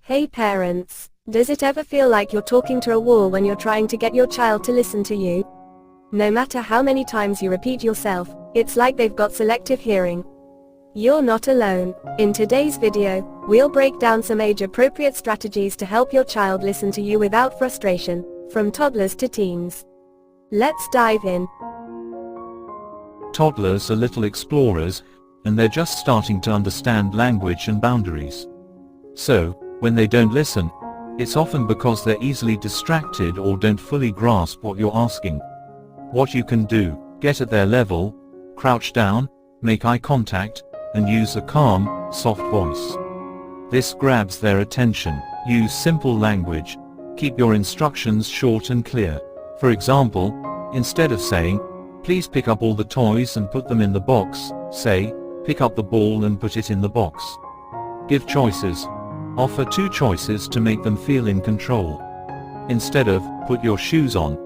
Hey parents, does it ever feel like you're talking to a wall when you're trying to get your child to listen to you? No matter how many times you repeat yourself, it's like they've got selective hearing. You're not alone. In today's video, we'll break down some age-appropriate strategies to help your child listen to you without frustration, from toddlers to teens. Let's dive in. Toddlers are little explorers, and they're just starting to understand language and boundaries. So, when they don't listen, it's often because they're easily distracted or don't fully grasp what you're asking. What you can do: get at their level, crouch down, make eye contact, and use a calm, soft voice. This grabs their attention. Use simple language. Keep your instructions short and clear. For example, instead of saying, "Please pick up all the toys and put them in the box," say, "Pick up the ball and put it in the box." Give choices. Offer two choices to make them feel in control. Instead of, "Put your shoes on,"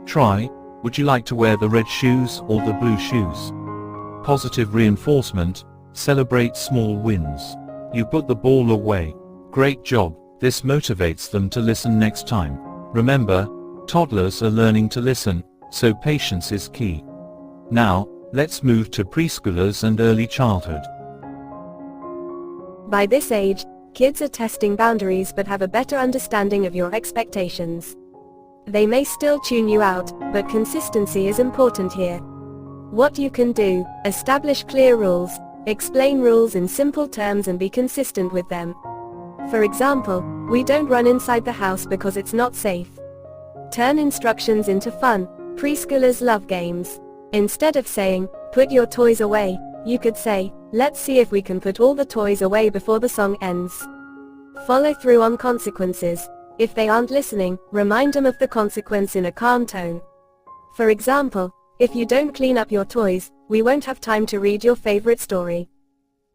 try, "Would you like to wear the red shoes or the blue shoes?" Positive reinforcement. Celebrate small wins. "You put the ball away. Great job." This motivates them to listen next time. Remember, toddlers are learning to listen, so patience is key. Now, let's move to preschoolers and early childhood. By this age, kids are testing boundaries but have a better understanding of your expectations. They may still tune you out, but consistency is important here. What you can do: establish clear rules, explain rules in simple terms and be consistent with them. For example, "We don't run inside the house because it's not safe." Turn instructions into fun. Preschoolers love games. Instead of saying, "Put your toys away," you could say, "Let's see if we can put all the toys away before the song ends." Follow through on consequences. If they aren't listening, remind them of the consequence in a calm tone. For example, "If you don't clean up your toys, we won't have time to read your favorite story."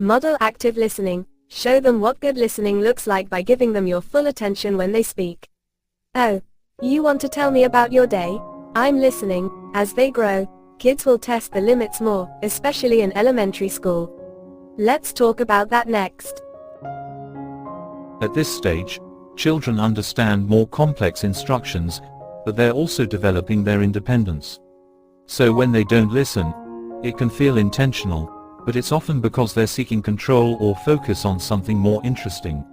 Model active listening. Show them what good listening looks like by giving them your full attention when they speak. "Oh, you want to tell me about your day? I'm listening." As they grow, kids will test the limits more, especially in elementary school. Let's talk about that next. At this stage, children understand more complex instructions, but they're also developing their independence. So when they don't listen, it can feel intentional, but it's often because they're seeking control or focus on something more interesting.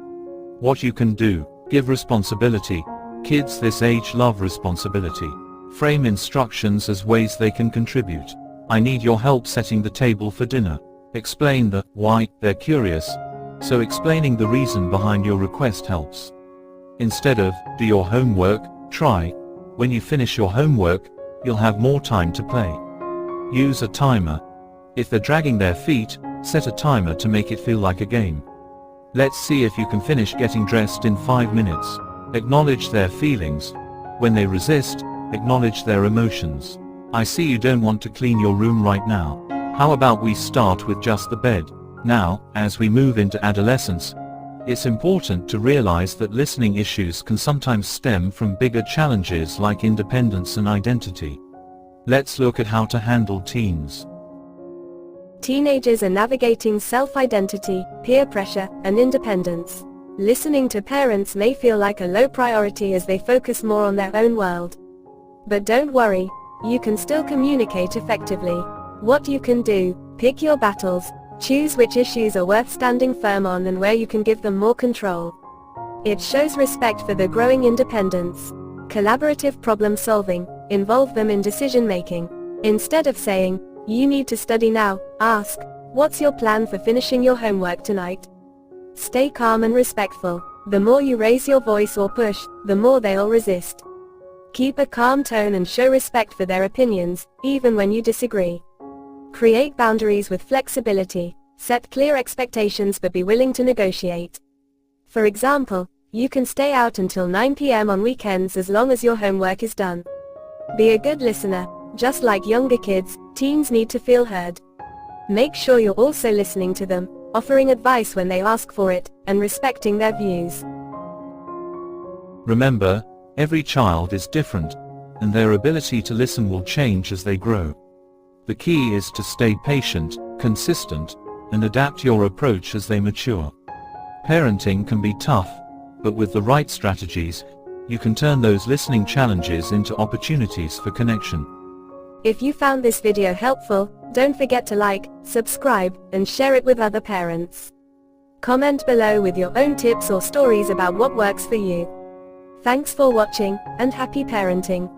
What you can do: give responsibility. Kids this age love responsibility. Frame instructions as ways they can contribute. "I need your help setting the table for dinner." Explain the why. They're curious, so explaining the reason behind your request helps. Instead of, "Do your homework," try, "When you finish your homework, you'll have more time to play." Use a timer. If they're dragging their feet, set a timer to make it feel like a game. "Let's see if you can finish getting dressed in 5 minutes." Acknowledge their feelings. When they resist, acknowledge their emotions. "I see you don't want to clean your room right now. How about we start with just the bed?" Now, as we move into adolescence, it's important to realize that listening issues can sometimes stem from bigger challenges like independence and identity. Let's look at how to handle teens. Teenagers are navigating self-identity, peer pressure, and independence. Listening to parents may feel like a low priority as they focus more on their own world. But don't worry, you can still communicate effectively. What you can do: pick your battles, choose which issues are worth standing firm on and where you can give them more control. It shows respect for their growing independence. Collaborative problem solving. Involve them in decision making. Instead of saying, "You need to study now," ask, "What's your plan for finishing your homework tonight?" Stay calm and respectful. The more you raise your voice or push, the more they'll resist. Keep a calm tone and show respect for their opinions, even when you disagree. Create boundaries with flexibility. Set clear expectations but be willing to negotiate. For example, you can stay out until 9 p.m. on weekends as long as your homework is done. Be a good listener. Just like younger kids, teens need to feel heard. Make sure you're also listening to them, offering advice when they ask for it, and respecting their views. Remember, every child is different, and their ability to listen will change as they grow. The key is to stay patient, consistent, and adapt your approach as they mature. Parenting can be tough, But with the right strategies, you can turn those listening challenges into opportunities for connection. If you found this video helpful, don't forget to like, subscribe, and share it with other parents. Comment below with your own tips or stories about what works for you. Thanks for watching, and happy parenting.